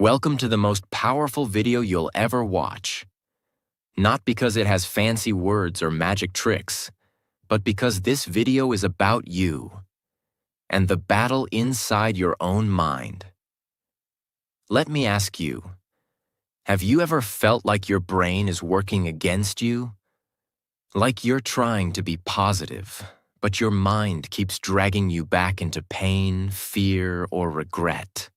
Welcome to the most powerful video you'll ever watch. Not because it has fancy words or magic tricks, but because this video is about you and the battle inside your own mind. Let me ask you, have you ever felt like your brain is working against you? Like you're trying to be positive, but your mind keeps dragging you back into pain, fear, or regret?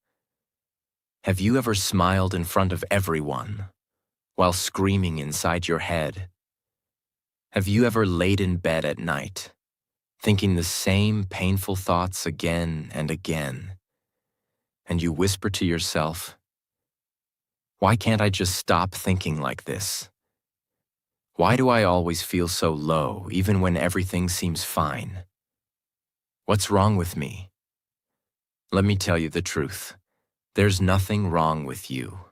Have you ever smiled in front of everyone while screaming inside your head? Have you ever laid in bed at night, thinking the same painful thoughts again and again, and you whisper to yourself, "Why can't I just stop thinking like this? Why do I always feel so low even when everything seems fine? What's wrong with me?" Let me tell you the truth. There's nothing wrong with you.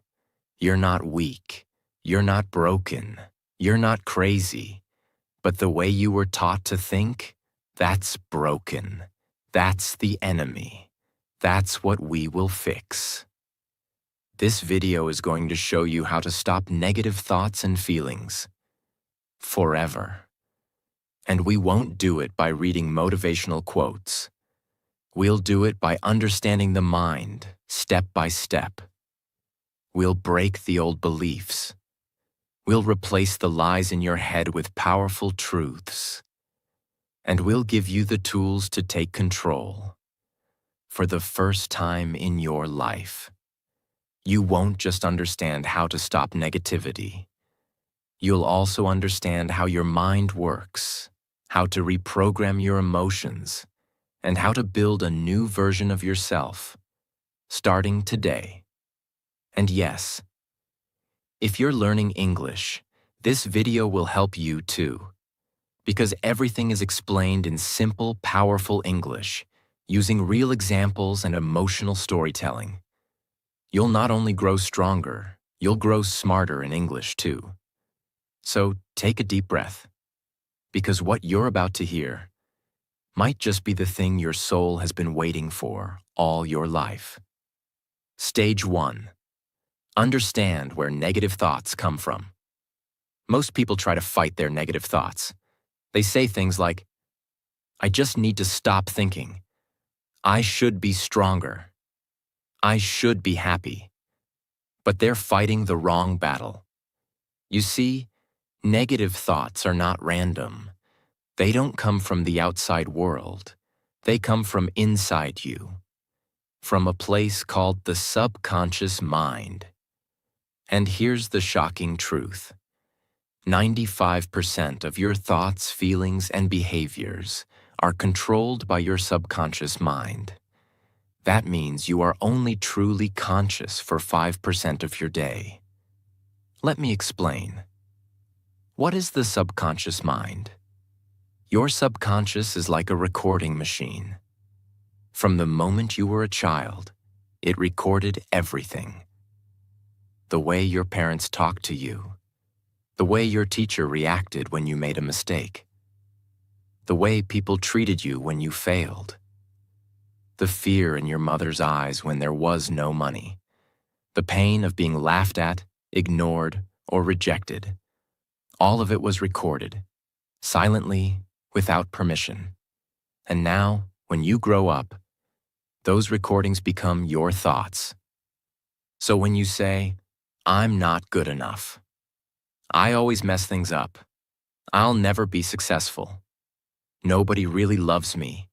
You're not weak. You're not broken. You're not crazy. But the way you were taught to think, that's broken. That's the enemy. That's what we will fix. This video is going to show you how to stop negative thoughts and feelings forever. And we won't do it by reading motivational quotes. We'll do it by understanding the mind, step by step. We'll break the old beliefs. We'll replace the lies in your head with powerful truths. And we'll give you the tools to take control. For the first time in your life, you won't just understand how to stop negativity. You'll also understand how your mind works, how to reprogram your emotions, and how to build a new version of yourself, starting today. And yes, if you're learning English, this video will help you too, because everything is explained in simple, powerful English, using real examples and emotional storytelling. You'll not only grow stronger, you'll grow smarter in English too. So take a deep breath, because what you're about to hear might just be the thing your soul has been waiting for all your life. Stage 1. Understand where negative thoughts come from. Most people try to fight their negative thoughts. They say things like, "I just need to stop thinking. I should be stronger. I should be happy." But they're fighting the wrong battle. You see, negative thoughts are not random. They don't come from the outside world. They come from inside you, from a place called the subconscious mind. And here's the shocking truth. 95% of your thoughts, feelings, and behaviors are controlled by your subconscious mind. That means you are only truly conscious for 5% of your day. Let me explain. What is the subconscious mind? Your subconscious is like a recording machine. From the moment you were a child, it recorded everything. The way your parents talked to you, the way your teacher reacted when you made a mistake, the way people treated you when you failed, the fear in your mother's eyes when there was no money, the pain of being laughed at, ignored, or rejected. All of it was recorded, silently, without permission. And now, when you grow up, those recordings become your thoughts. So when you say, "I'm not good enough. I always mess things up. I'll never be successful. Nobody really loves me,"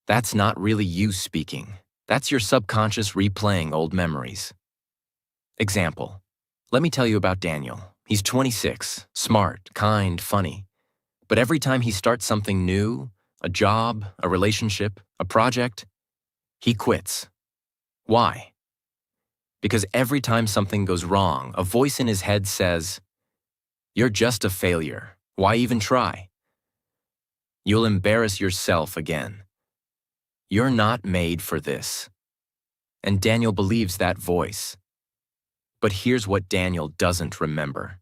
that's not really you speaking. That's your subconscious replaying old memories. Example. Let me tell you about Daniel. He's 26, smart, kind, funny. But every time he starts something new, a job, a relationship, a project, he quits. Why? Because every time something goes wrong, a voice in his head says, "You're just a failure. Why even try? You'll embarrass yourself again. You're not made for this." And Daniel believes that voice. But here's what Daniel doesn't remember.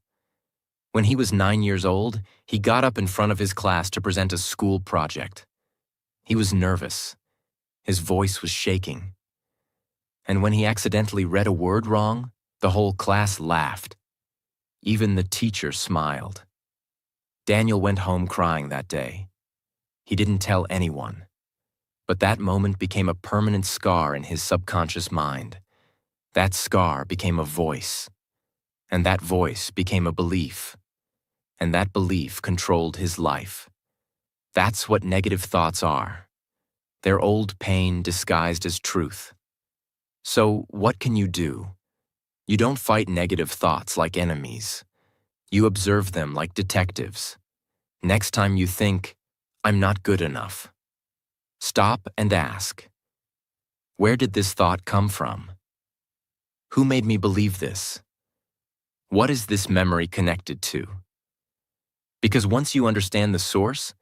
When he was 9 years old, he got up in front of his class to present a school project. He was nervous. His voice was shaking. And when he accidentally read a word wrong, the whole class laughed. Even the teacher smiled. Daniel went home crying that day. He didn't tell anyone. But that moment became a permanent scar in his subconscious mind. That scar became a voice. And that voice became a belief. And that belief controlled his life. That's what negative thoughts are. They're old pain disguised as truth. So, what can you do? You don't fight negative thoughts like enemies. You observe them like detectives. Next time you think, "I'm not good enough," stop and ask, where did this thought come from? Who made me believe this? What is this memory connected to? Because once you understand the source,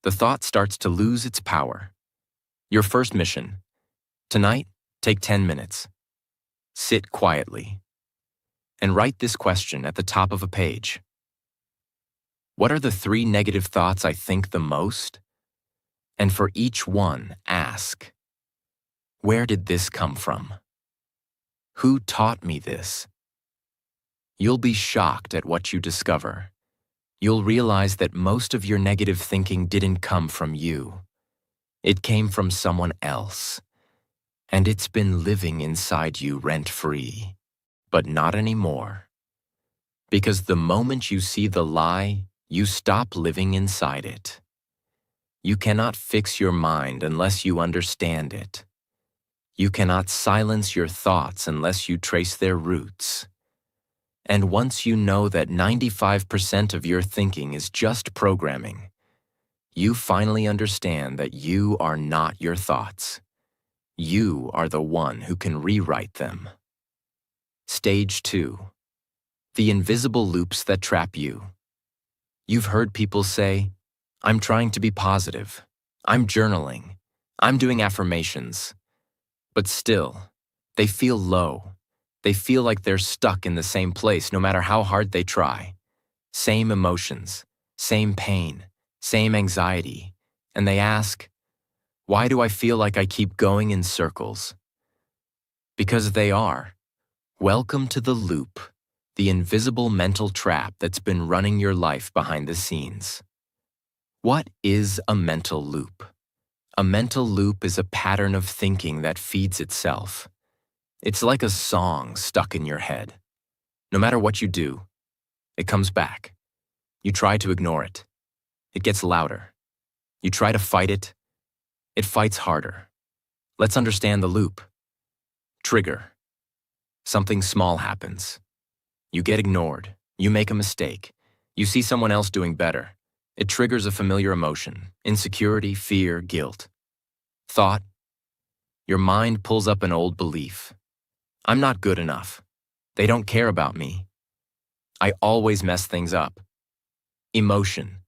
the thought starts to lose its power. Your first mission. Tonight, take 10 minutes. Sit quietly. And write this question at the top of a page. What are the 3 negative thoughts I think the most? And for each one, ask, where did this come from? Who taught me this? You'll be shocked at what you discover. You'll realize that most of your negative thinking didn't come from you. It came from someone else. And it's been living inside you rent-free. But not anymore. Because the moment you see the lie, you stop living inside it. You cannot fix your mind unless you understand it. You cannot silence your thoughts unless you trace their roots. And once you know that 95% of your thinking is just programming, you finally understand that you are not your thoughts. You are the one who can rewrite them. Stage 2. The invisible loops that trap you. You've heard people say, "I'm trying to be positive. I'm journaling. I'm doing affirmations." But still, they feel low. They feel like they're stuck in the same place no matter how hard they try. Same emotions, same pain, same anxiety. And they ask, why do I feel like I keep going in circles? Because they are. Welcome to the loop, the invisible mental trap that's been running your life behind the scenes. What is a mental loop? A mental loop is a pattern of thinking that feeds itself. It's like a song stuck in your head. No matter what you do, it comes back. You try to ignore it. It gets louder. You try to fight it. It fights harder. Let's understand the loop. Trigger. Something small happens. You get ignored. You make a mistake. You see someone else doing better. It triggers a familiar emotion: insecurity, fear, guilt. Thought. Your mind pulls up an old belief. I'm not good enough. They don't care about me. I always mess things up. Emotion.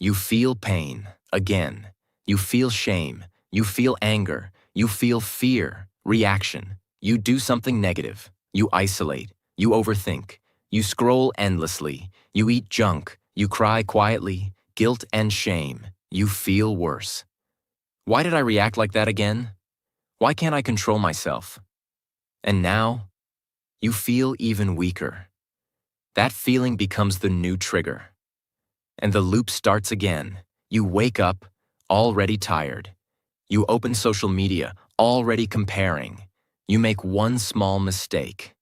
You feel pain, again. You feel shame. You feel anger. You feel fear. Reaction. You do something negative. You isolate. You overthink. You scroll endlessly. You eat junk. You cry quietly. Guilt and shame. You feel worse. Why did I react like that again? Why can't I control myself? And now, you feel even weaker. That feeling becomes the new trigger. And the loop starts again. You wake up, already tired. You open social media, already comparing. You make one small mistake.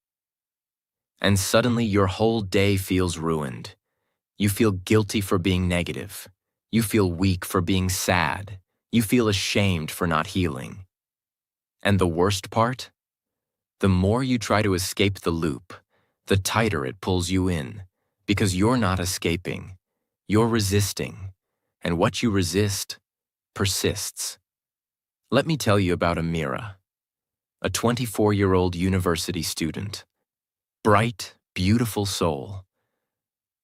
And suddenly your whole day feels ruined. You feel guilty for being negative. You feel weak for being sad. You feel ashamed for not healing. And the worst part? The more you try to escape the loop, the tighter it pulls you in, because you're not escaping. You're resisting. And what you resist persists. Let me tell you about Amira, a 24-year-old university student. Bright, beautiful soul.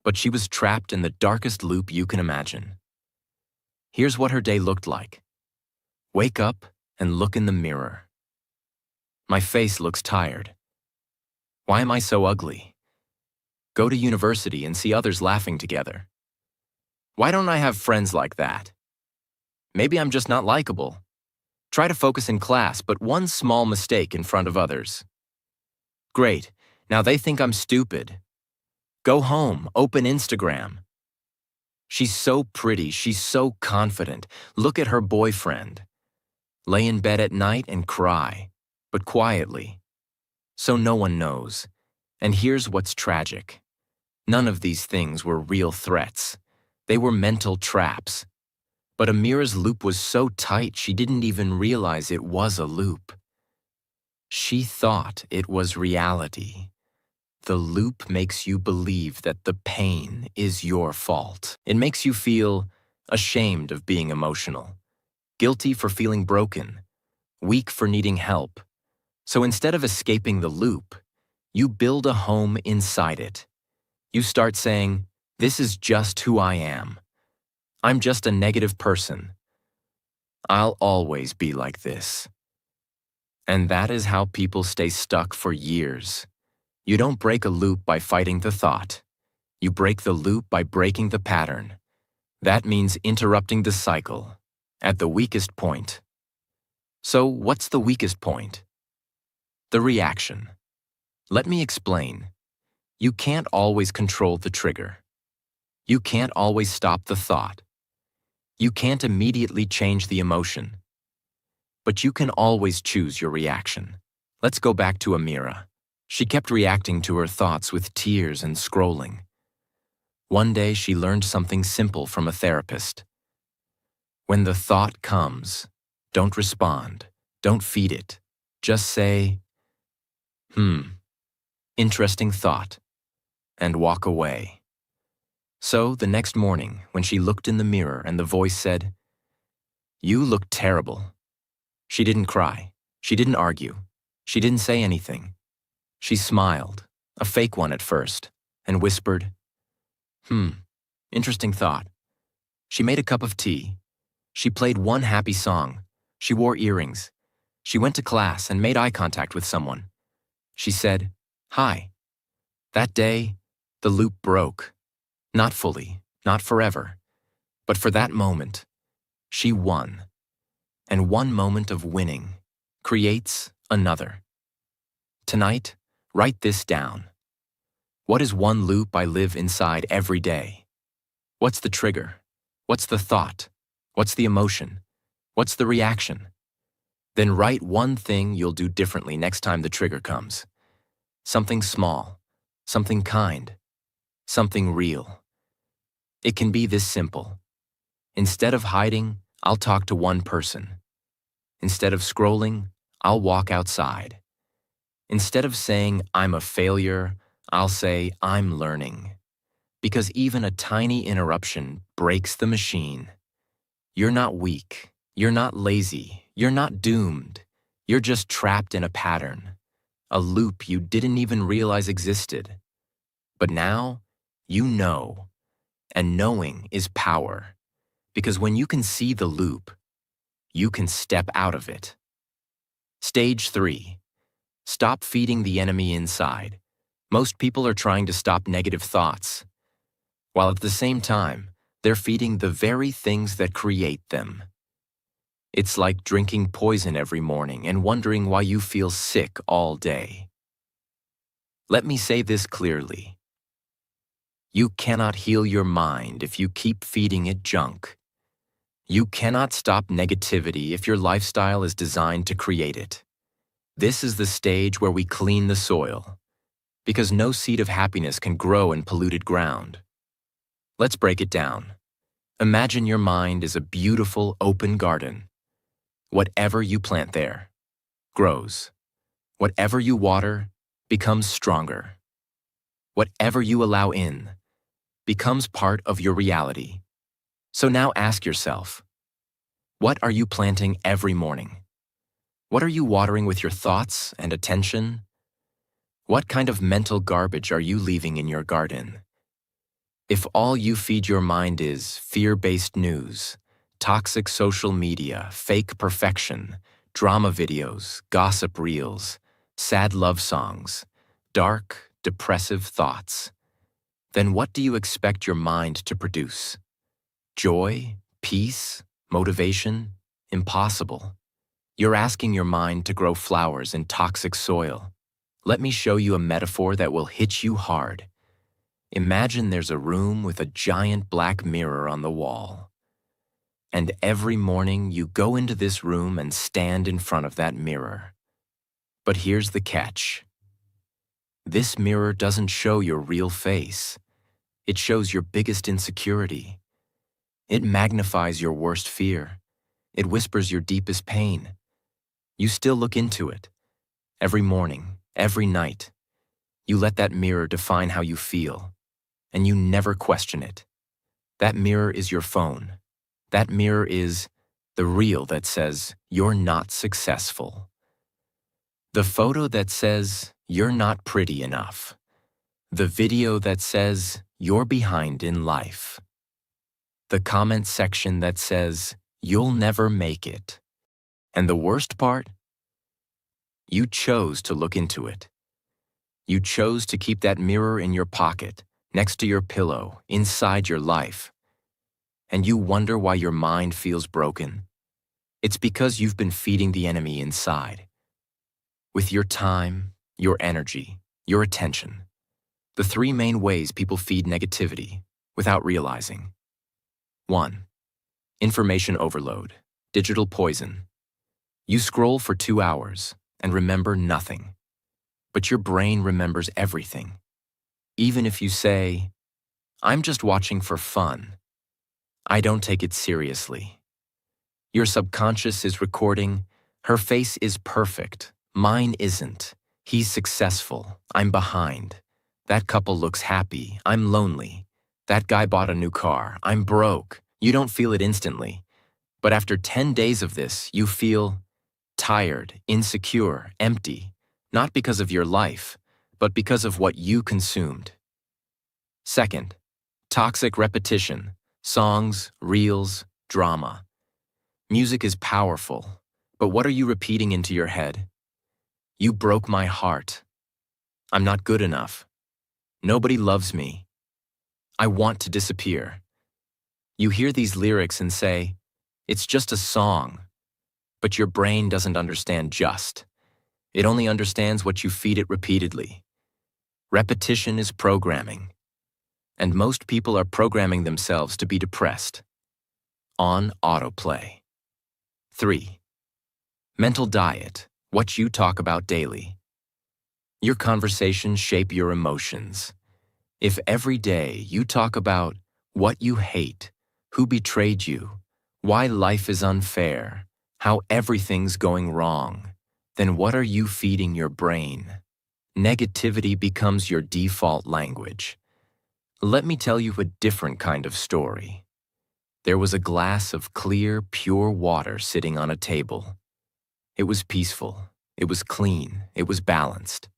But she was trapped in the darkest loop you can imagine. Here's what her day looked like. Wake up and look in the mirror. My face looks tired. Why am I so ugly? Go to university and see others laughing together. Why don't I have friends like that? Maybe I'm just not likable. Try to focus in class, but one small mistake in front of others. Great, now they think I'm stupid. Go home, open Instagram. She's so pretty, she's so confident. Look at her boyfriend. Lay in bed at night and cry, but quietly, so no one knows. And here's what's tragic. None of these things were real threats. They were mental traps. But Amira's loop was so tight she didn't even realize it was a loop. She thought it was reality. The loop makes you believe that the pain is your fault. It makes you feel ashamed of being emotional, guilty for feeling broken, weak for needing help. So instead of escaping the loop, you build a home inside it. You start saying, "This is just who I am. I'm just a negative person. I'll always be like this." And that is how people stay stuck for years. You don't break a loop by fighting the thought. You break the loop by breaking the pattern. That means interrupting the cycle at the weakest point. So what's the weakest point? The reaction. Let me explain. You can't always control the trigger. You can't always stop the thought. You can't immediately change the emotion. But you can always choose your reaction. Let's go back to Amira. She kept reacting to her thoughts with tears and scrolling. One day she learned something simple from a therapist. When the thought comes, don't respond, don't feed it. Just say, interesting thought, and walk away. So the next morning, when she looked in the mirror and the voice said, "You look terrible," she didn't cry, she didn't argue, she didn't say anything. She smiled, a fake one at first, and whispered, interesting thought. She made a cup of tea. She played one happy song. She wore earrings. She went to class and made eye contact with someone. She said, "Hi." That day, the loop broke. Not fully, not forever, but for that moment, she won. And one moment of winning creates another. Tonight, write this down. What is one loop I live inside every day? What's the trigger? What's the thought? What's the emotion? What's the reaction? Then write one thing you'll do differently next time the trigger comes. Something small, something kind, something real. It can be this simple. Instead of hiding, I'll talk to one person. Instead of scrolling, I'll walk outside. Instead of saying I'm a failure, I'll say I'm learning. Because even a tiny interruption breaks the machine. You're not weak. You're not lazy. You're not doomed. You're just trapped in a pattern, a loop you didn't even realize existed. But now, you know. And knowing is power. Because when you can see the loop, you can step out of it. Stage 3. Stop feeding the enemy inside. Most people are trying to stop negative thoughts, while at the same time, they're feeding the very things that create them. It's like drinking poison every morning and wondering why you feel sick all day. Let me say this clearly. You cannot heal your mind if you keep feeding it junk. You cannot stop negativity if your lifestyle is designed to create it. This is the stage where we clean the soil, because no seed of happiness can grow in polluted ground. Let's break it down. Imagine your mind is a beautiful open garden. Whatever you plant there grows. Whatever you water becomes stronger. Whatever you allow in becomes part of your reality. So now ask yourself, what are you planting every morning? What are you watering with your thoughts and attention? What kind of mental garbage are you leaving in your garden? If all you feed your mind is fear-based news, toxic social media, fake perfection, drama videos, gossip reels, sad love songs, dark, depressive thoughts, then what do you expect your mind to produce? Joy, peace, motivation? Impossible. You're asking your mind to grow flowers in toxic soil. Let me show you a metaphor that will hit you hard. Imagine there's a room with a giant black mirror on the wall. And every morning you go into this room and stand in front of that mirror. But here's the catch. This mirror doesn't show your real face. It shows your biggest insecurity. It magnifies your worst fear. It whispers your deepest pain. You still look into it. Every morning, every night. You let that mirror define how you feel, and you never question it. That mirror is your phone. That mirror is the reel that says, "You're not successful." The photo that says, "You're not pretty enough." The video that says, "You're behind in life." The comment section that says, "You'll never make it." And the worst part? You chose to look into it. You chose to keep that mirror in your pocket, next to your pillow, inside your life. And you wonder why your mind feels broken. It's because you've been feeding the enemy inside. With your time, your energy, your attention. The three main ways people feed negativity without realizing. 1. Information overload, digital poison. You scroll for 2 hours and remember nothing. But your brain remembers everything. Even if you say, "I'm just watching for fun. I don't take it seriously." Your subconscious is recording, "Her face is perfect. Mine isn't. He's successful. I'm behind. That couple looks happy. I'm lonely. That guy bought a new car. I'm broke." You don't feel it instantly. But after 10 days of this, you feel tired, insecure, empty, not because of your life, but because of what you consumed. 2. Toxic repetition, songs, reels, drama. Music is powerful, but what are you repeating into your head? "You broke my heart. I'm not good enough. Nobody loves me. I want to disappear." You hear these lyrics and say, "It's just a song." But your brain doesn't understand just. It only understands what you feed it repeatedly. Repetition is programming. And most people are programming themselves to be depressed. On autoplay. 3. Mental diet, what you talk about daily. Your conversations shape your emotions. If every day you talk about what you hate, who betrayed you, why life is unfair, how everything's going wrong, then what are you feeding your brain? Negativity becomes your default language. Let me tell you a different kind of story. There was a glass of clear, pure water sitting on a table. It was peaceful, it was clean, it was balanced.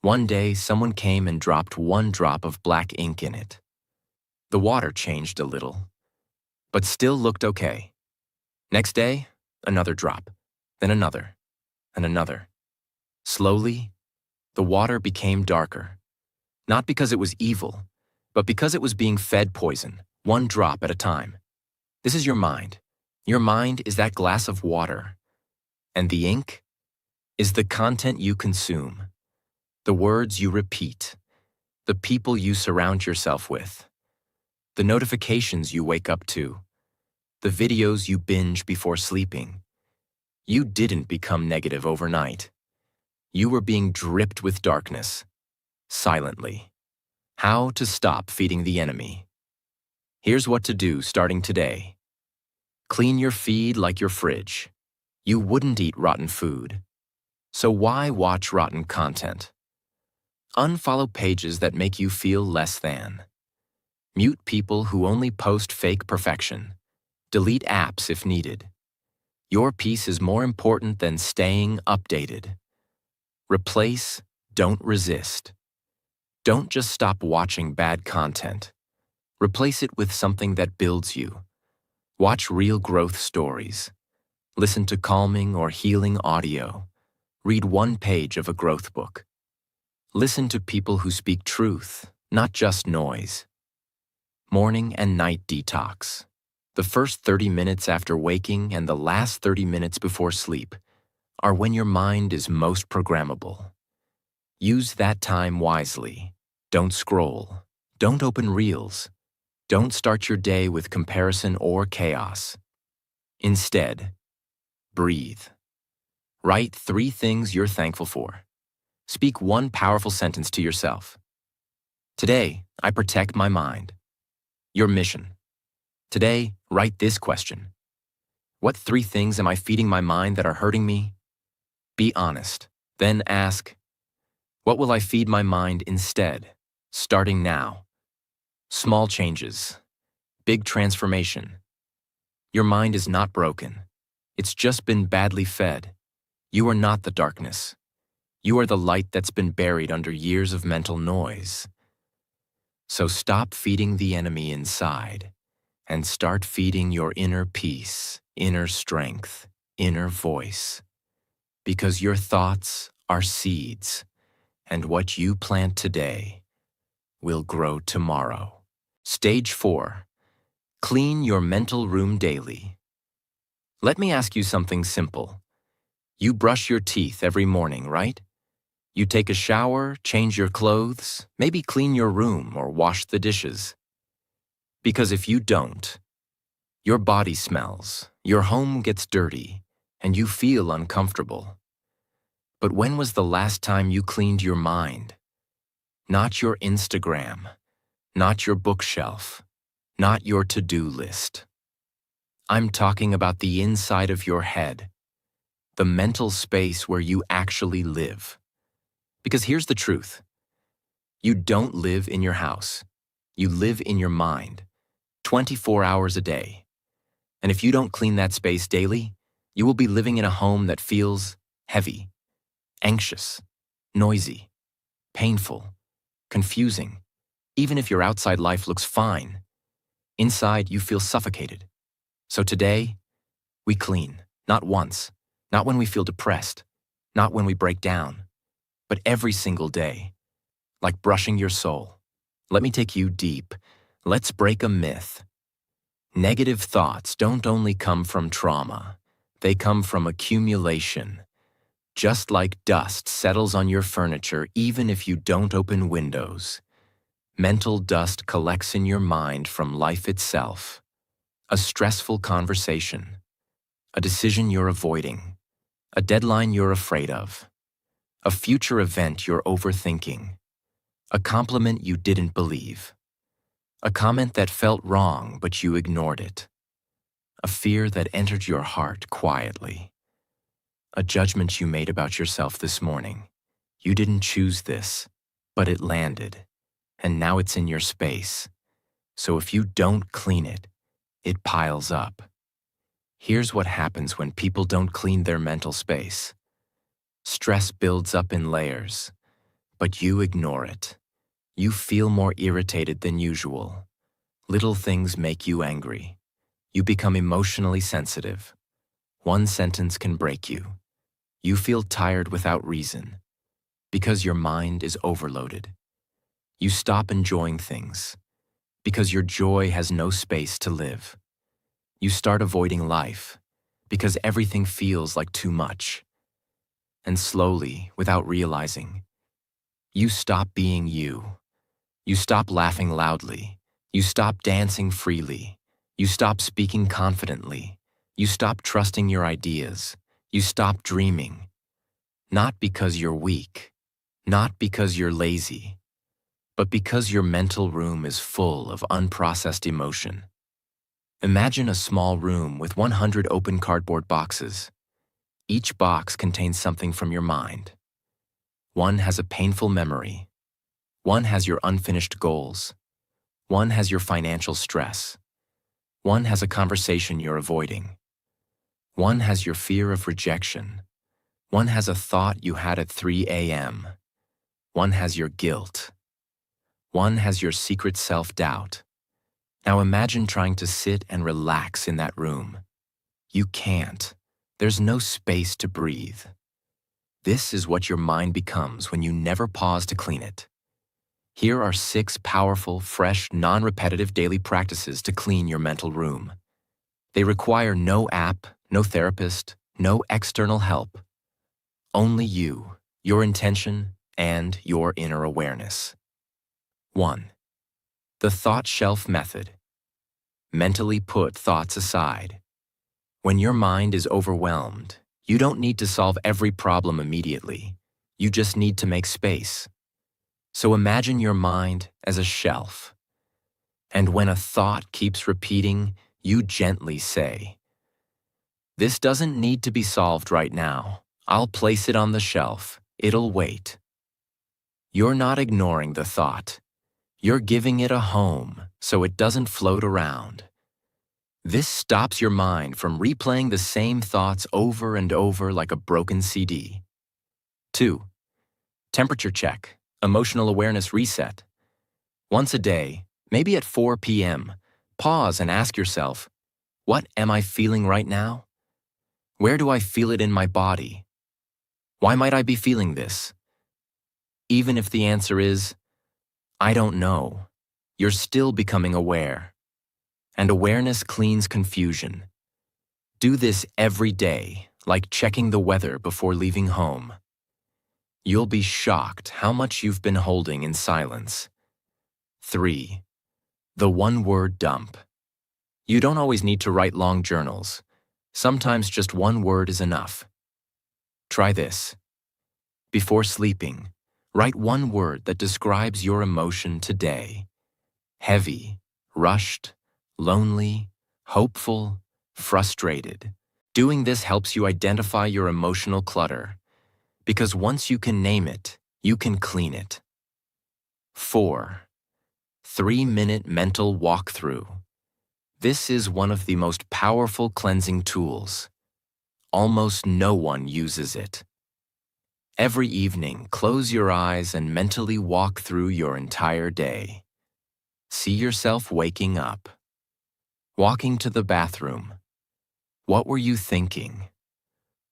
One day, someone came and dropped one drop of black ink in it. The water changed a little, but still looked okay. Next day, another drop, then another, and another. Slowly, the water became darker. Not because it was evil, but because it was being fed poison, one drop at a time. This is your mind. Your mind is that glass of water. And the ink is the content you consume, the words you repeat, the people you surround yourself with, the notifications you wake up to, the videos you binge before sleeping. You didn't become negative overnight. You were being dripped with darkness, silently. How to stop feeding the enemy. Here's what to do starting today. Clean your feed like your fridge. You wouldn't eat rotten food. So why watch rotten content? Unfollow pages that make you feel less than. Mute people who only post fake perfection. Delete apps if needed. Your peace is more important than staying updated. Replace, don't resist. Don't just stop watching bad content. Replace it with something that builds you. Watch real growth stories. Listen to calming or healing audio. Read one page of a growth book. Listen to people who speak truth, not just noise. Morning and night detox. The first 30 minutes after waking and the last 30 minutes before sleep are when your mind is most programmable. Use that time wisely. Don't scroll. Don't open reels. Don't start your day with comparison or chaos. Instead, breathe. Write 3 things you're thankful for. Speak 1 powerful sentence to yourself. Today, I protect my mind. Your mission. Today, write this question. What 3 things am I feeding my mind that are hurting me? Be honest. Then ask, what will I feed my mind instead, starting now? Small changes. Big transformation. Your mind is not broken. It's just been badly fed. You are not the darkness. You are the light that's been buried under years of mental noise. So stop feeding the enemy inside and start feeding your inner peace, inner strength, inner voice. Because your thoughts are seeds, and what you plant today will grow tomorrow. Stage 4. Clean your mental room daily. Let me ask you something simple. You brush your teeth every morning, right? You take a shower, change your clothes, maybe clean your room or wash the dishes. Because if you don't, your body smells, your home gets dirty, and you feel uncomfortable. But when was the last time you cleaned your mind? Not your Instagram, not your bookshelf, not your to-do list. I'm talking about the inside of your head, the mental space where you actually live. Because here's the truth. You don't live in your house. You live in your mind, 24 hours a day. And if you don't clean that space daily, you will be living in a home that feels heavy, anxious, noisy, painful, confusing. Even if your outside life looks fine, inside you feel suffocated. So today, we clean, not once, not when we feel depressed, not when we break down, but every single day, like brushing your soul. Let me take you deep. Let's break a myth. Negative thoughts don't only come from trauma, they come from accumulation. Just like dust settles on your furniture even if you don't open windows, mental dust collects in your mind from life itself. A stressful conversation, a decision you're avoiding, a deadline you're afraid of, a future event you're overthinking, a compliment you didn't believe, a comment that felt wrong but you ignored it, a fear that entered your heart quietly, a judgment you made about yourself this morning. You didn't choose this, but it landed, and now it's in your space. So if you don't clean it, it piles up. Here's what happens when people don't clean their mental space. Stress builds up in layers, but you ignore it. You feel more irritated than usual. Little things make you angry. You become emotionally sensitive. One sentence can break you. You feel tired without reason, because your mind is overloaded. You stop enjoying things, because your joy has no space to live. You start avoiding life, because everything feels like too much. And slowly, without realizing, you stop being you. You stop laughing loudly. You stop dancing freely. You stop speaking confidently. You stop trusting your ideas. You stop dreaming. Not because you're weak, not because you're lazy, but because your mental room is full of unprocessed emotion. Imagine a small room with 100 open cardboard boxes. Each box contains something from your mind. One has a painful memory. One has your unfinished goals. One has your financial stress. One has a conversation you're avoiding. One has your fear of rejection. One has a thought you had at 3 a.m. One has your guilt. One has your secret self-doubt. Now imagine trying to sit and relax in that room. You can't. There's no space to breathe. This is what your mind becomes when you never pause to clean it. Here are 6 powerful, fresh, non-repetitive daily practices to clean your mental room. They require no app, no therapist, no external help. Only you, your intention, and your inner awareness. 1. The thought shelf method. Mentally put thoughts aside. When your mind is overwhelmed, you don't need to solve every problem immediately. You just need to make space. So imagine your mind as a shelf. And when a thought keeps repeating, you gently say, "This doesn't need to be solved right now. I'll place it on the shelf. It'll wait." You're not ignoring the thought. You're giving it a home so it doesn't float around. This stops your mind from replaying the same thoughts over and over like a broken CD. 2. Temperature check, emotional awareness reset. Once a day, maybe at 4 p.m., pause and ask yourself, what am I feeling right now? Where do I feel it in my body? Why might I be feeling this? Even if the answer is, I don't know, you're still becoming aware. And awareness cleans confusion. Do this every day, like checking the weather before leaving home. You'll be shocked how much you've been holding in silence. 3. The one-word dump. You don't always need to write long journals. Sometimes just one word is enough. Try this. Before sleeping, write one word that describes your emotion today. Heavy, rushed, lonely, hopeful, frustrated. Doing this helps you identify your emotional clutter, because once you can name it, you can clean it. 4. 3-minute mental walkthrough. This is one of the most powerful cleansing tools. Almost no one uses it. Every evening, close your eyes and mentally walk through your entire day. See yourself waking up. Walking to the bathroom. What were you thinking?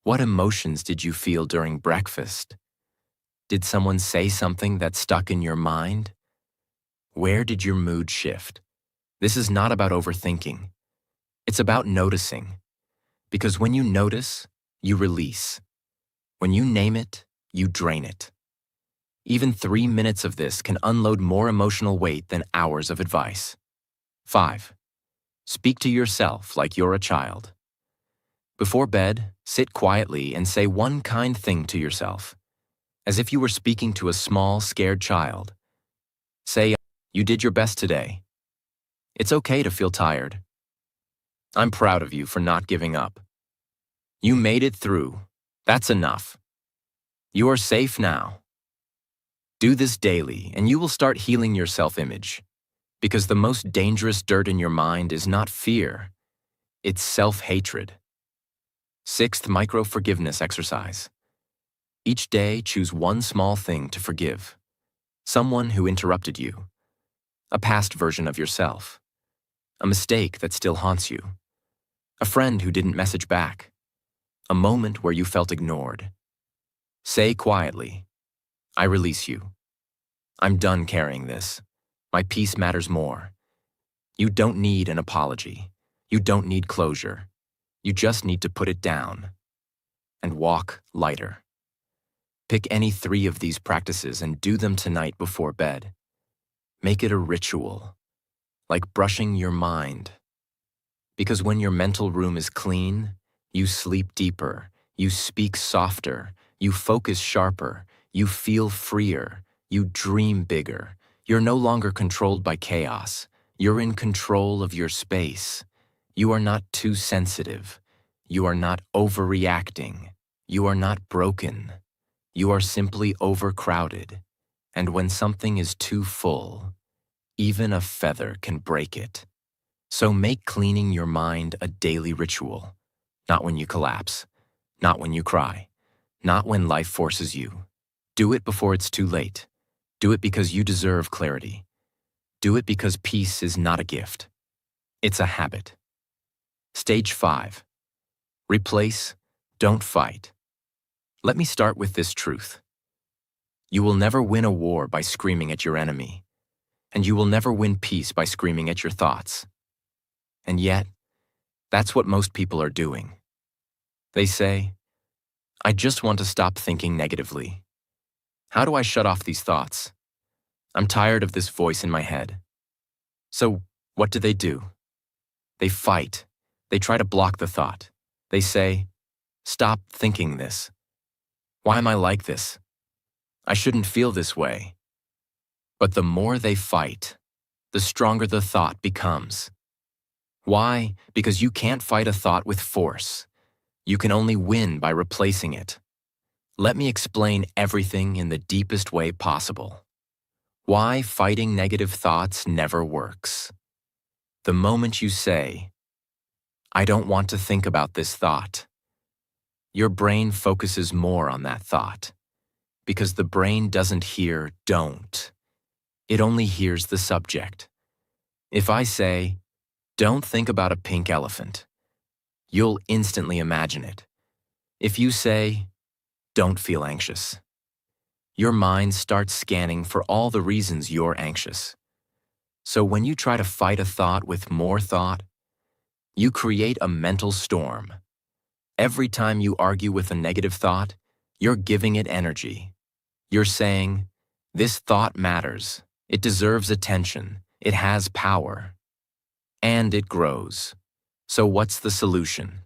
What emotions did you feel during breakfast? Did someone say something that stuck in your mind? Where did your mood shift? This is not about overthinking. It's about noticing. Because when you notice, you release. When you name it, you drain it. Even 3 minutes of this can unload more emotional weight than hours of advice. 5. Speak to yourself like you're a child. Before bed, sit quietly and say one kind thing to yourself, as if you were speaking to a small, scared child. Say, "You did your best today. It's okay to feel tired. I'm proud of you for not giving up. You made it through. That's enough. You are safe now." Do this daily, and you will start healing your self-image. Because the most dangerous dirt in your mind is not fear, it's self-hatred. 6th micro-forgiveness exercise. Each day, choose one small thing to forgive. Someone who interrupted you. A past version of yourself. A mistake that still haunts you. A friend who didn't message back. A moment where you felt ignored. Say quietly, "I release you. I'm done carrying this. My peace matters more." You don't need an apology. You don't need closure. You just need to put it down and walk lighter. Pick any 3 of these practices and do them tonight before bed. Make it a ritual, like brushing your mind. Because when your mental room is clean, you sleep deeper, you speak softer, you focus sharper, you feel freer, you dream bigger. You're no longer controlled by chaos. You're in control of your space. You are not too sensitive. You are not overreacting. You are not broken. You are simply overcrowded. And when something is too full, even a feather can break it. So make cleaning your mind a daily ritual. Not when you collapse. Not when you cry. Not when life forces you. Do it before it's too late. Do it because you deserve clarity. Do it because peace is not a gift. It's a habit. Stage 5. Replace, don't fight. Let me start with this truth. You will never win a war by screaming at your enemy, and you will never win peace by screaming at your thoughts. And yet, That's what most people are doing. They say, I just want to stop thinking negatively. How do I shut off these thoughts? I'm tired of this voice in my head. So, what do? They fight. They try to block the thought. They say, stop thinking this. Why am I like this? I shouldn't feel this way. But the more they fight, the stronger the thought becomes. Why? Because you can't fight a thought with force. You can only win by replacing it. Let me explain everything in the deepest way possible. Why fighting negative thoughts never works. The moment you say, I don't want to think about this thought, your brain focuses more on that thought, because the brain doesn't hear don't. It only hears the subject. If I say, don't think about a pink elephant, you'll instantly imagine it. If you say, don't feel anxious, your mind starts scanning for all the reasons you're anxious. So when you try to fight a thought with more thought, you create a mental storm. Every time you argue with a negative thought, you're giving it energy. You're saying, this thought matters, it deserves attention, it has power. And it grows. So what's the solution?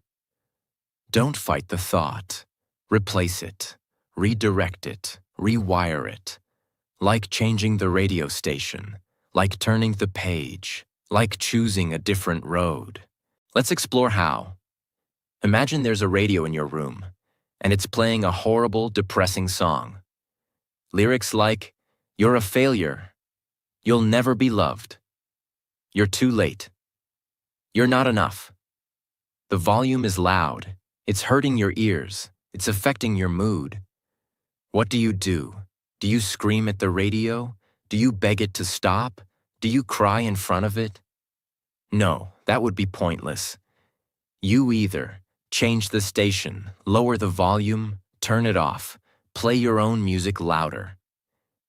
Don't fight the thought. Replace it, redirect it, rewire it. Like changing the radio station, like turning the page, like choosing a different road. Let's explore how. Imagine there's a radio in your room, and it's playing a horrible, depressing song. Lyrics like, you're a failure, you'll never be loved, you're too late, you're not enough. The volume is loud, it's hurting your ears, it's affecting your mood. What do? Do you scream at the radio? Do you beg it to stop? Do you cry in front of it? No, that would be pointless. You either change the station, lower the volume, turn it off, play your own music louder.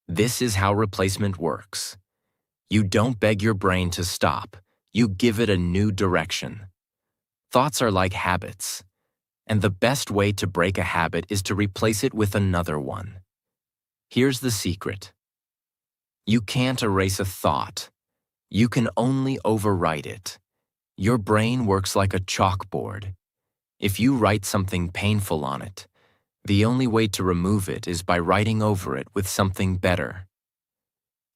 This is how replacement works. You don't beg your brain to stop, you give it a new direction. Thoughts are like habits, and the best way to break a habit is to replace it with another one. Here's the secret. You can't erase a thought. You can only overwrite it. Your brain works like a chalkboard. If you write something painful on it, the only way to remove it is by writing over it with something better.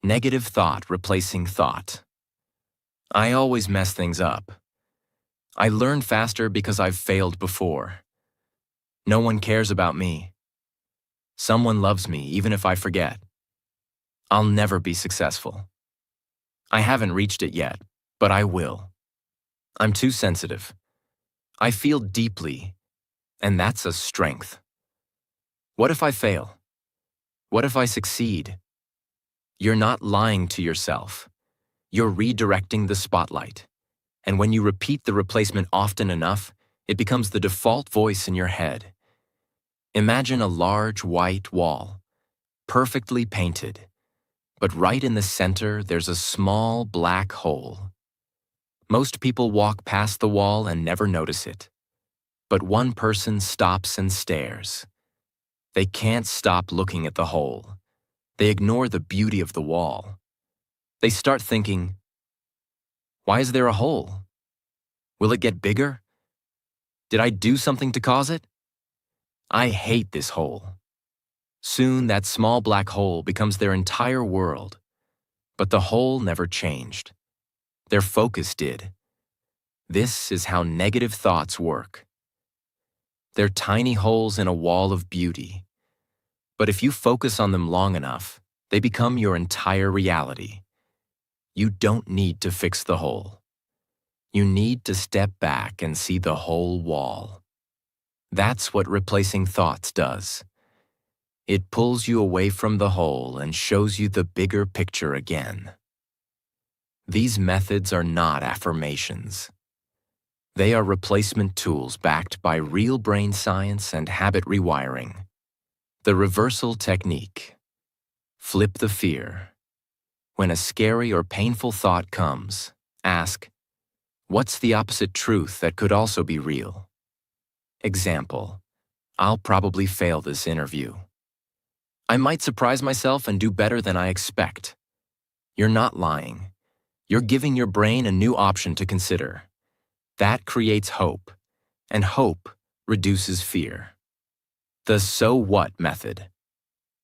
Negative thought replacing thought. I always mess things up. I learn faster because I've failed before. No one cares about me. Someone loves me even if I forget. I'll never be successful. I haven't reached it yet, but I will. I'm too sensitive. I feel deeply, and that's a strength. What if I fail? What if I succeed? You're not lying to yourself. You're redirecting the spotlight. And when you repeat the replacement often enough, it becomes the default voice in your head. Imagine a large white wall, perfectly painted, but right in the center there's a small black hole. Most people walk past the wall and never notice it. But one person stops and stares. They can't stop looking at the hole. They ignore the beauty of the wall. They start thinking, why is there a hole? Will it get bigger? Did I do something to cause it? I hate this hole. Soon that small black hole becomes their entire world. But the hole never changed. Their focus did. This is how negative thoughts work. They're tiny holes in a wall of beauty. But if you focus on them long enough, they become your entire reality. You don't need to fix the hole. You need to step back and see the whole wall. That's what replacing thoughts does. It pulls you away from the hole and shows you the bigger picture again. These methods are not affirmations. They are replacement tools backed by real brain science and habit rewiring. The reversal technique. Flip the fear. When a scary or painful thought comes, ask, What's the opposite truth that could also be real? Example, I'll probably fail this interview. I might surprise myself and do better than I expect. You're not lying. You're giving your brain a new option to consider. That creates hope, and hope reduces fear. The so what method.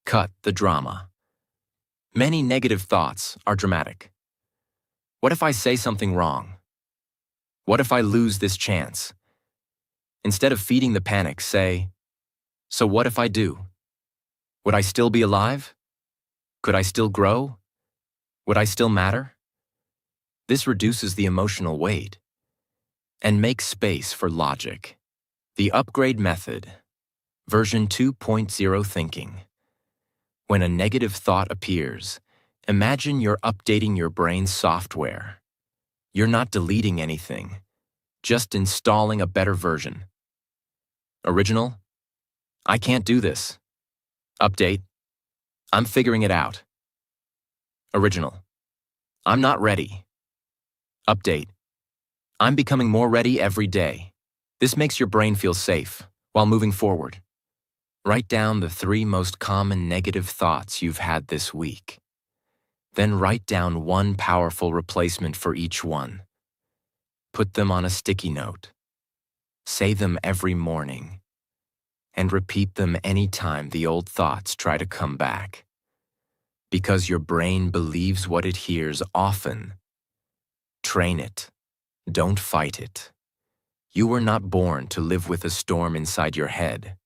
Cut the drama. Many negative thoughts are dramatic. What if I say something wrong? What if I lose this chance? Instead of feeding the panic, say, so what if I do? Would I still be alive? Could I still grow? Would I still matter? This reduces the emotional weight and makes space for logic. The upgrade method, version 2.0 thinking. When a negative thought appears, imagine you're updating your brain's software. You're not deleting anything, just installing a better version. Original, I can't do this. Update, I'm figuring it out. Original, I'm not ready. Update, I'm becoming more ready every day. This makes your brain feel safe while moving forward. Write down the 3 most common negative thoughts you've had this week. Then write down one powerful replacement for each one. Put them on a sticky note. Say them every morning. And repeat them anytime the old thoughts try to come back. Because your brain believes what it hears often. Train it. Don't fight it. You were not born to live with a storm inside your head.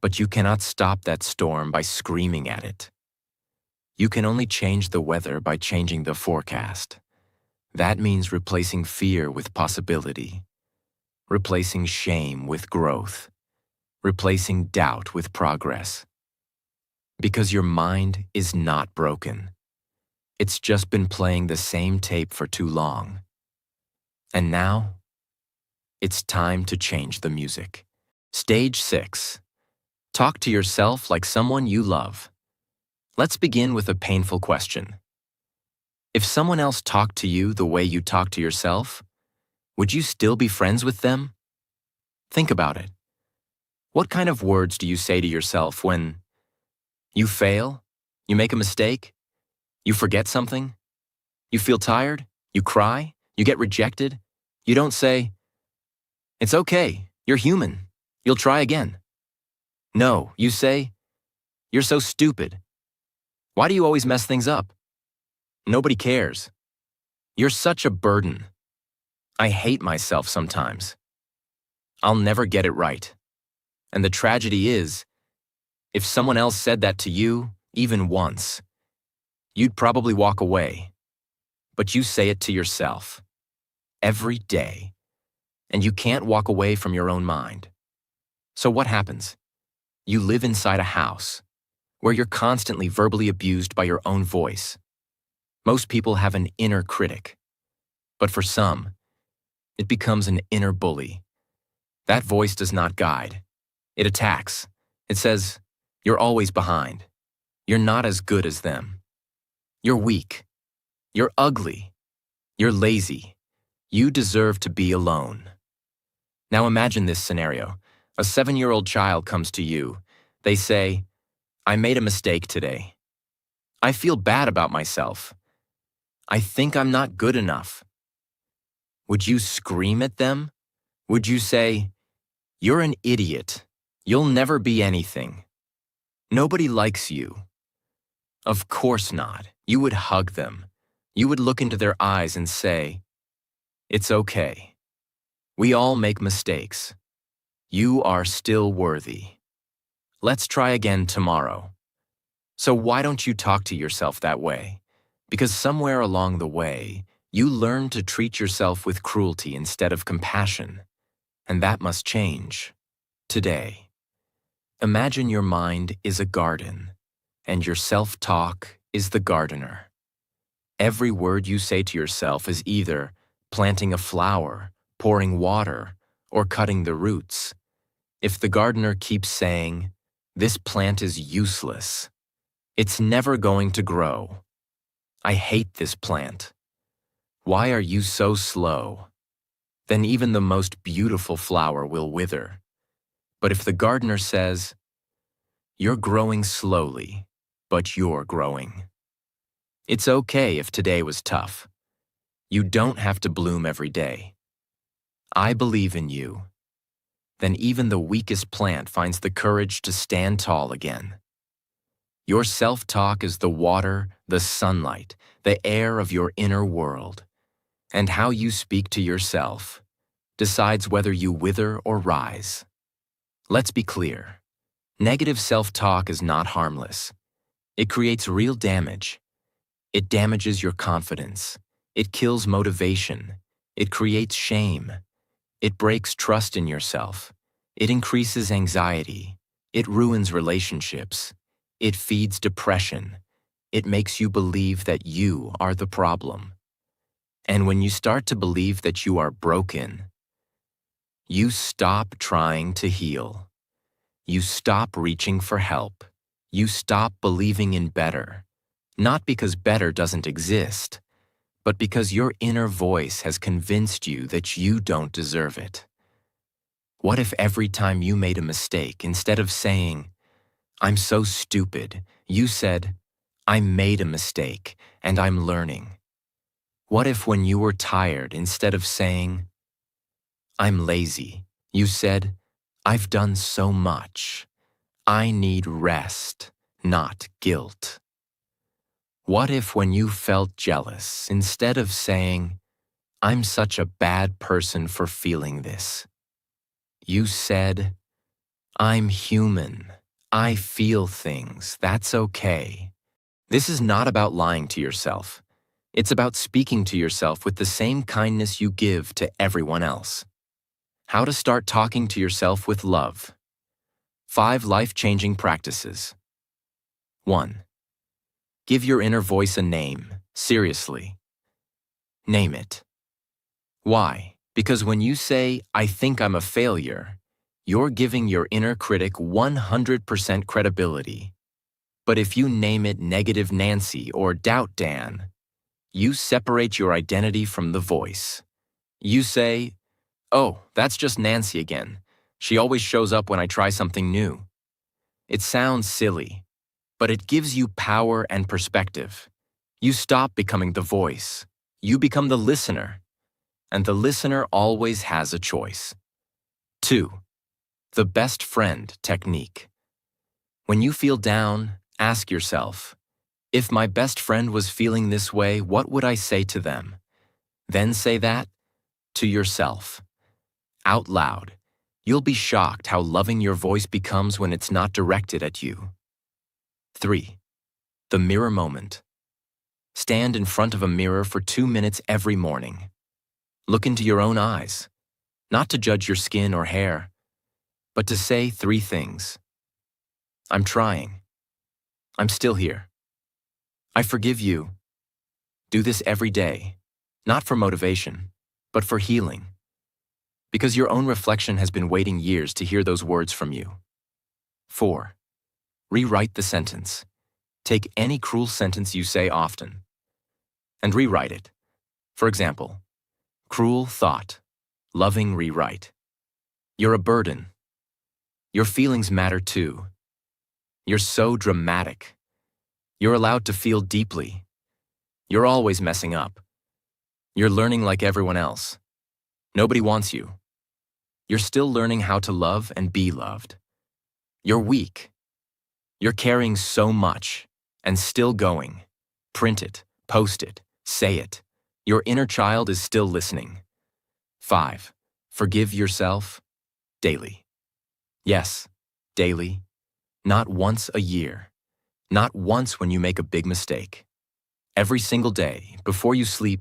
But you cannot stop that storm by screaming at it. You can only change the weather by changing the forecast. That means replacing fear with possibility, replacing shame with growth, replacing doubt with progress. Because your mind is not broken. It's just been playing the same tape for too long. And now, it's time to change the music. Stage 6. Talk to yourself like someone you love. Let's begin with a painful question. If someone else talked to you the way you talk to yourself, would you still be friends with them? Think about it. What kind of words do you say to yourself when you fail, you make a mistake, you forget something, you feel tired, you cry, you get rejected? You don't say, it's okay, you're human, you'll try again. No, you say, you're so stupid. Why do you always mess things up? Nobody cares. You're such a burden. I hate myself sometimes. I'll never get it right. And the tragedy is, if someone else said that to you, even once, you'd probably walk away. But you say it to yourself, every day, and you can't walk away from your own mind. So what happens? You live inside a house where you're constantly verbally abused by your own voice. Most people have an inner critic, but for some, it becomes an inner bully. That voice does not guide. It attacks. It says, you're always behind. You're not as good as them. You're weak. You're ugly. You're lazy. You deserve to be alone. Now imagine this scenario. A 7-year-old child comes to you. They say, I made a mistake today. I feel bad about myself. I think I'm not good enough. Would you scream at them? Would you say, you're an idiot. You'll never be anything. Nobody likes you. Of course not. You would hug them. You would look into their eyes and say, it's okay. We all make mistakes. You are still worthy. Let's try again tomorrow. So why don't you talk to yourself that way? Because somewhere along the way, you learn to treat yourself with cruelty instead of compassion. And that must change. Today. Imagine your mind is a garden, and your self-talk is the gardener. Every word you say to yourself is either planting a flower, pouring water, or cutting the roots. If the gardener keeps saying, this plant is useless, it's never going to grow. I hate this plant. Why are you so slow? then even the most beautiful flower will wither. But if the gardener says, "You're growing slowly, but you're growing," it's okay if today was tough. You don't have to bloom every day. I believe in you. Then even the weakest plant finds the courage to stand tall again. Your self-talk is the water, the sunlight, the air of your inner world. And how you speak to yourself decides whether you wither or rise. Let's be clear. Negative self-talk is not harmless. It creates real damage. It damages your confidence. It kills motivation. It creates shame. It breaks trust in yourself. It increases anxiety. It ruins relationships. It feeds depression. It makes you believe that you are the problem. And when you start to believe that you are broken, you stop trying to heal. You stop reaching for help. You stop believing in better. Not because better doesn't exist, but because your inner voice has convinced you that you don't deserve it. What if every time you made a mistake, instead of saying, "I'm so stupid," you said, "I made a mistake and I'm learning"? What if when you were tired, instead of saying, "I'm lazy," you said, "I've done so much. I need rest, not guilt"? What if when you felt jealous, instead of saying, "I'm such a bad person for feeling this," you said, "I'm human. I feel things. That's okay"? This is not about lying to yourself. It's about speaking to yourself with the same kindness you give to everyone else. How to start talking to yourself with love. 5 life-changing practices. 1. Give your inner voice a name, seriously. Name it. Why? Because when you say, "I think I'm a failure," you're giving your inner critic 100% credibility. But if you name it Negative Nancy or Doubt Dan, you separate your identity from the voice. You say, "Oh, that's just Nancy again. She always shows up when I try something new." It sounds silly, but it gives you power and perspective. You stop becoming the voice. You become the listener. And the listener always has a choice. 2. The best friend technique. When you feel down, ask yourself, if my best friend was feeling this way, what would I say to them? Then say that to yourself, out loud. You'll be shocked how loving your voice becomes when it's not directed at you. 3. The mirror moment. Stand in front of a mirror for 2 minutes every morning. Look into your own eyes, not to judge your skin or hair, but to say 3 things. I'm trying. I'm still here. I forgive you. Do this every day, not for motivation, but for healing. Because your own reflection has been waiting years to hear those words from you. 4. Rewrite the sentence. Take any cruel sentence you say often and rewrite it. For example, cruel thought, loving rewrite. You're a burden. Your feelings matter too. You're so dramatic. You're allowed to feel deeply. You're always messing up. You're learning like everyone else. Nobody wants you. You're still learning how to love and be loved. You're weak. You're carrying so much and still going. Print it, post it, say it. Your inner child is still listening. 5. Forgive yourself daily. Yes, daily. Not once a year. Not once when you make a big mistake. Every single day, before you sleep,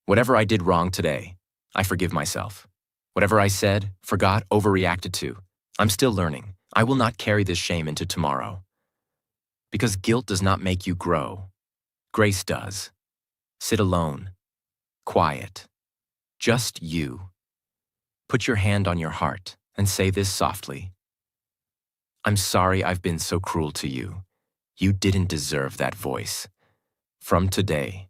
whatever I did wrong today, I forgive myself. Whatever I said, forgot, overreacted to, I'm still learning. I will not carry this shame into tomorrow. Because guilt does not make you grow. Grace does. Sit alone. Quiet. Just you. Put your hand on your heart and say this softly. I'm sorry I've been so cruel to you. You didn't deserve that voice. From today,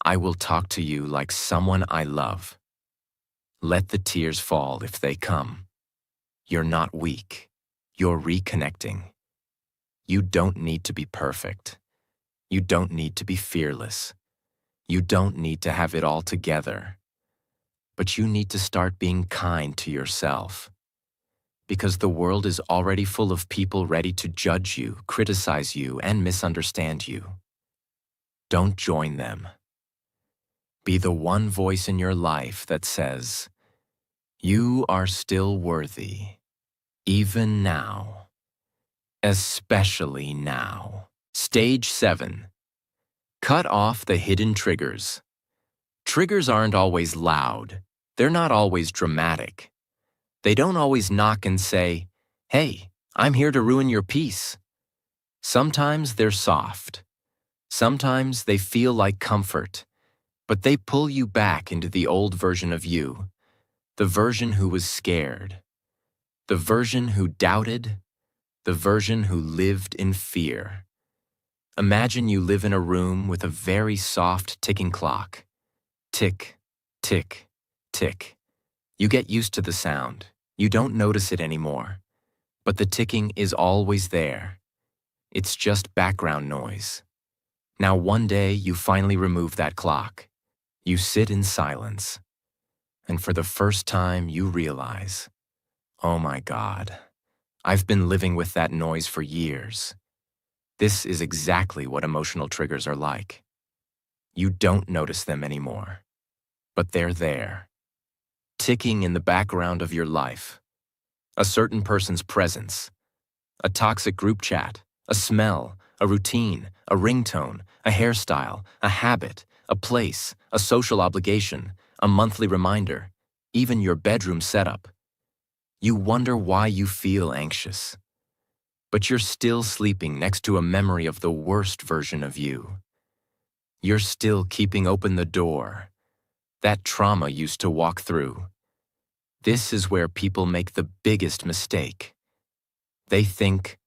I will talk to you like someone I love. Let the tears fall if they come. You're not weak. You're reconnecting. You don't need to be perfect. You don't need to be fearless. You don't need to have it all together. But you need to start being kind to yourself. Because the world is already full of people ready to judge you, criticize you, and misunderstand you. Don't join them. Be the one voice in your life that says, you are still worthy, even now, especially now. Stage 7. Cut off the hidden triggers. Triggers aren't always loud. They're not always dramatic. They don't always knock and say, hey, I'm here to ruin your peace. Sometimes they're soft. Sometimes they feel like comfort, but they pull you back into the old version of you, the version who was scared, the version who doubted, the version who lived in fear. Imagine you live in a room with a very soft ticking clock. Tick, tick, tick. You get used to the sound. You don't notice it anymore. But the ticking is always there. It's just background noise. Now one day you finally remove that clock. You sit in silence. And for the first time you realize, oh my God, I've been living with that noise for years. This is exactly what emotional triggers are like. You don't notice them anymore, but they're there, ticking in the background of your life. A certain person's presence, a toxic group chat, a smell, a routine, a ringtone, a hairstyle, a habit, a place, a social obligation, a monthly reminder, even your bedroom setup. You wonder why you feel anxious. But you're still sleeping next to a memory of the worst version of you. You're still keeping open the door that trauma used to walk through. This is where people make the biggest mistake. They think,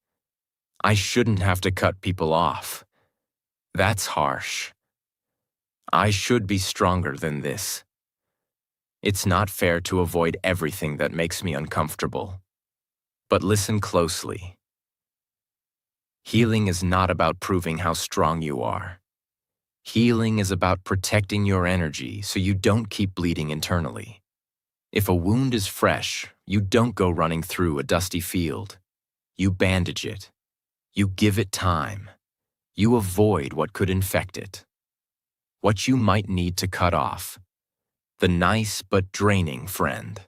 I shouldn't have to cut people off. That's harsh. I should be stronger than this. It's not fair to avoid everything that makes me uncomfortable. But listen closely. Healing is not about proving how strong you are. Healing is about protecting your energy so you don't keep bleeding internally. If a wound is fresh, you don't go running through a dusty field. You bandage it. You give it time. You avoid what could infect it. What you might need to cut off. The nice but draining friend.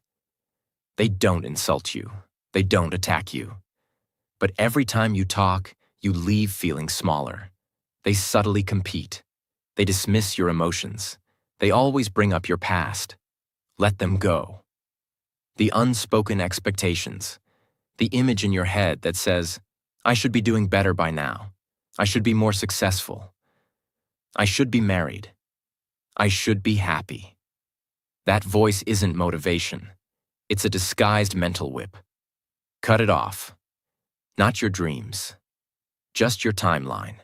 They don't insult you. They don't attack you. But every time you talk, you leave feeling smaller. They subtly compete. They dismiss your emotions. They always bring up your past. Let them go. The unspoken expectations. The image in your head that says, I should be doing better by now. I should be more successful. I should be married. I should be happy. That voice isn't motivation. It's a disguised mental whip. Cut it off. Not your dreams. Just your timeline.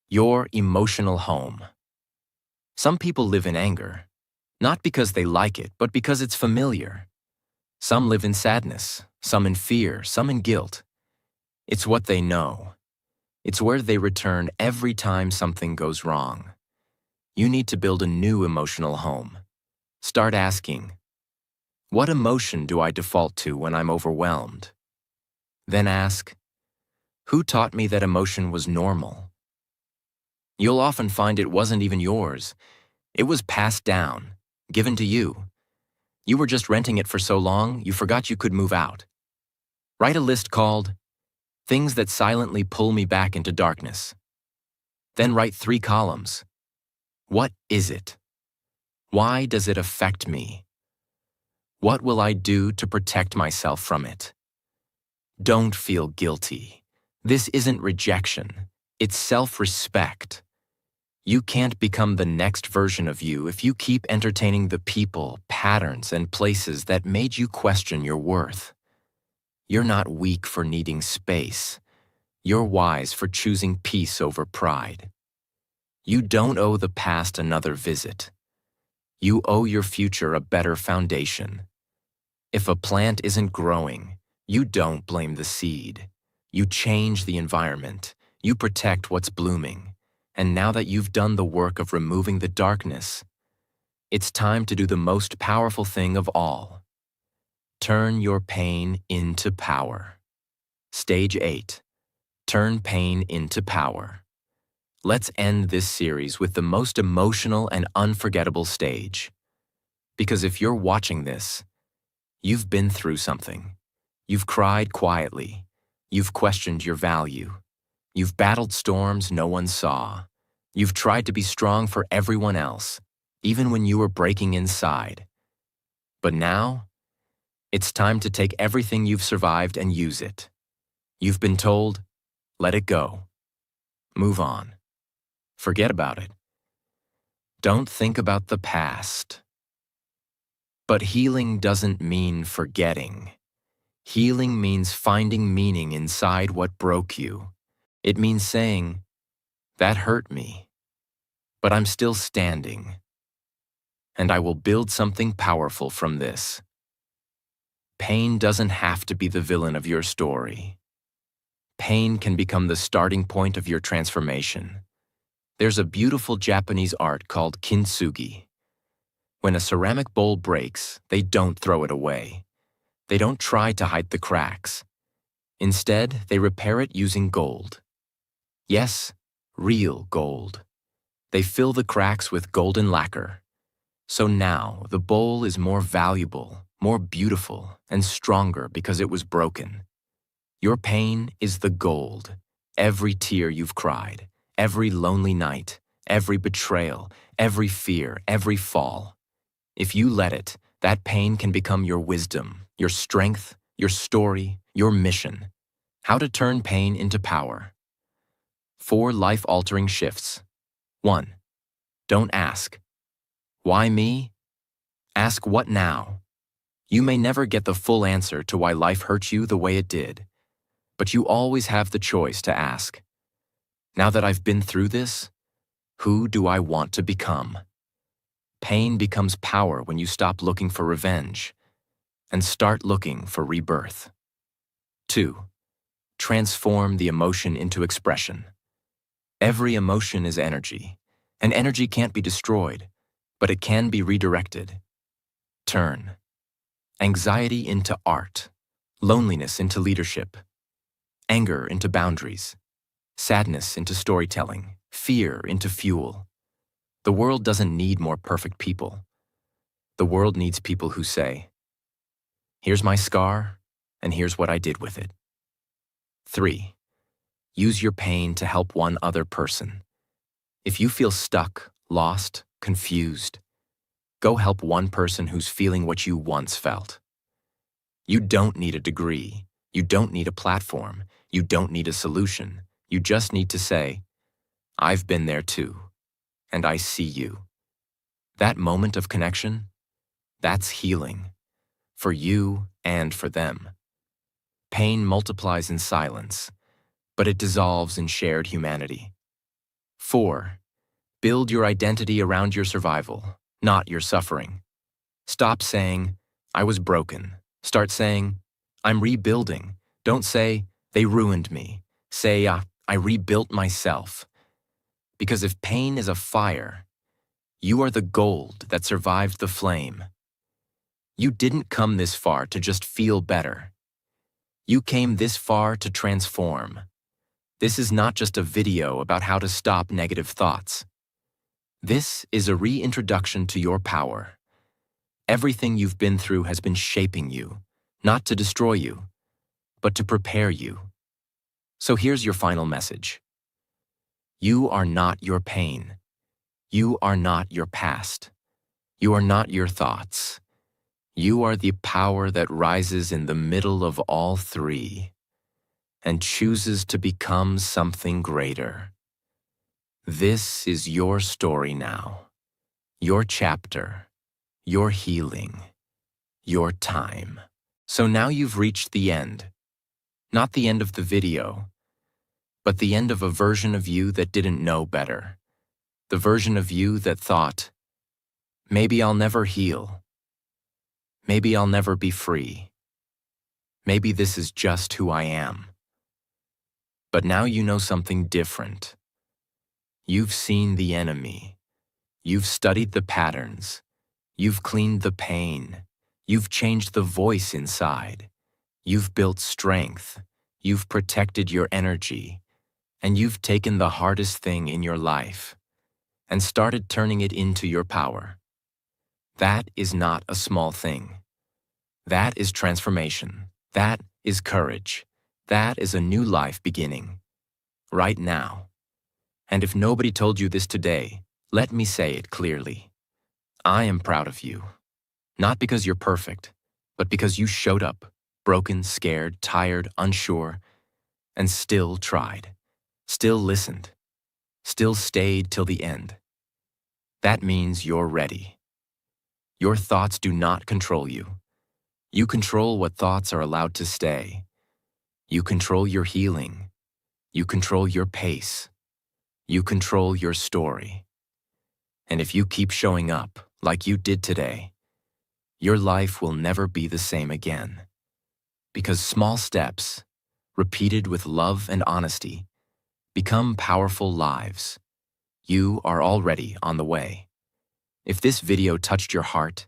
Your emotional home. Some people live in anger, not because they like it, but because it's familiar. Some live in sadness, some in fear, some in guilt. It's what they know. It's where they return every time something goes wrong. You need to build a new emotional home. Start asking, what emotion do I default to when I'm overwhelmed? Then ask, who taught me that emotion was normal? You'll often find it wasn't even yours. It was passed down, given to you. You were just renting it for so long, you forgot you could move out. Write a list called, Things That Silently Pull Me Back into Darkness. Then write 3 columns. What is it? Why does it affect me? What will I do to protect myself from it? Don't feel guilty. This isn't rejection. It's self-respect. You can't become the next version of you if you keep entertaining the people, patterns, and places that made you question your worth. You're not weak for needing space. You're wise for choosing peace over pride. You don't owe the past another visit. You owe your future a better foundation. If a plant isn't growing, you don't blame the seed. You change the environment. You protect what's blooming. And now that you've done the work of removing the darkness, it's time to do the most powerful thing of all. Turn your pain into power. Stage 8. Turn pain into power. Let's end this series with the most emotional and unforgettable stage. Because if you're watching this, you've been through something. You've cried quietly. You've questioned your value. You've battled storms no one saw. You've tried to be strong for everyone else, even when you were breaking inside. But now, it's time to take everything you've survived and use it. You've been told, let it go. Move on. Forget about it. Don't think about the past. But healing doesn't mean forgetting. Healing means finding meaning inside what broke you. It means saying, that hurt me, but I'm still standing. And I will build something powerful from this. Pain doesn't have to be the villain of your story. Pain can become the starting point of your transformation. There's a beautiful Japanese art called kintsugi. When a ceramic bowl breaks, they don't throw it away. They don't try to hide the cracks. Instead, they repair it using gold. Yes, real gold. They fill the cracks with golden lacquer. So now, the bowl is more valuable, more beautiful, and stronger because it was broken. Your pain is the gold. Every tear you've cried, every lonely night, every betrayal, every fear, every fall. If you let it, that pain can become your wisdom, your strength, your story, your mission. How to turn pain into power. 4 life-altering shifts. 1. Don't ask, why me? Ask what now? You may never get the full answer to why life hurt you the way it did, but you always have the choice to ask, now that I've been through this, who do I want to become? Pain becomes power when you stop looking for revenge and start looking for rebirth. 2. Transform the emotion into expression. Every emotion is energy, and energy can't be destroyed, but it can be redirected. Turn anxiety into art, loneliness into leadership, anger into boundaries, sadness into storytelling, fear into fuel. The world doesn't need more perfect people. The world needs people who say, here's my scar, and here's what I did with it. 3. Use your pain to help one other person. If you feel stuck, lost, confused, go help one person who's feeling what you once felt. You don't need a degree. You don't need a platform. You don't need a solution. You just need to say, I've been there too, and I see you. That moment of connection, that's healing, for you and for them. Pain multiplies in silence, but it dissolves in shared humanity. 4. Build your identity around your survival, not your suffering. Stop saying, I was broken. Start saying, I'm rebuilding. Don't say, they ruined me. Say, I rebuilt myself. Because if pain is a fire, you are the gold that survived the flame. You didn't come this far to just feel better. You came this far to transform. This is not just a video about how to stop negative thoughts. This is a reintroduction to your power. Everything you've been through has been shaping you, not to destroy you, but to prepare you. So here's your final message. You are not your pain. You are not your past. You are not your thoughts. You are the power that rises in the middle of all three and chooses to become something greater. This is your story now, your chapter, your healing, your time. So now you've reached the end. Not the end of the video, but the end of a version of you that didn't know better. The version of you that thought, maybe I'll never heal. Maybe I'll never be free. Maybe this is just who I am. But now you know something different. You've seen the enemy. You've studied the patterns. You've cleaned the pain. You've changed the voice inside. You've built strength. You've protected your energy. And you've taken the hardest thing in your life and started turning it into your power. That is not a small thing. That is transformation. That is courage. That is a new life beginning. Right now. And if nobody told you this today, let me say it clearly. I am proud of you. Not because you're perfect, but because you showed up, broken, scared, tired, unsure, and still tried, still listened, still stayed till the end. That means you're ready. Your thoughts do not control you. You control what thoughts are allowed to stay. You control your healing. You control your pace. You control your story. And if you keep showing up like you did today, your life will never be the same again. Because small steps, repeated with love and honesty, become powerful lives. You are already on the way. If this video touched your heart,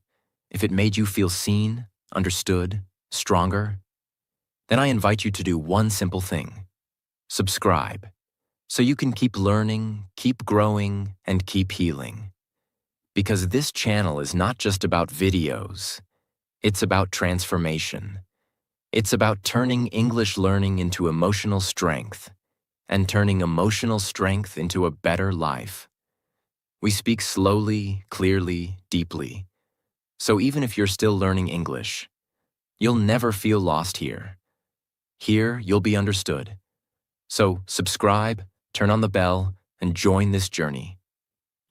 if it made you feel seen, understood, stronger, then I invite you to do one simple thing. Subscribe, so you can keep learning, keep growing, and keep healing. Because this channel is not just about videos, it's about transformation. It's about turning English learning into emotional strength, and turning emotional strength into a better life. We speak slowly, clearly, deeply. So even if you're still learning English, you'll never feel lost here. Here, you'll be understood. So subscribe, turn on the bell, and join this journey.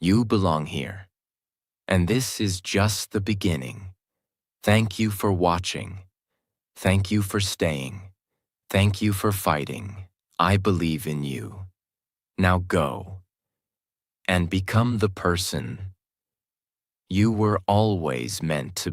You belong here. And this is just the beginning. Thank you for watching. Thank you for staying. Thank you for fighting. I believe in you. Now go and become the person you were always meant to be.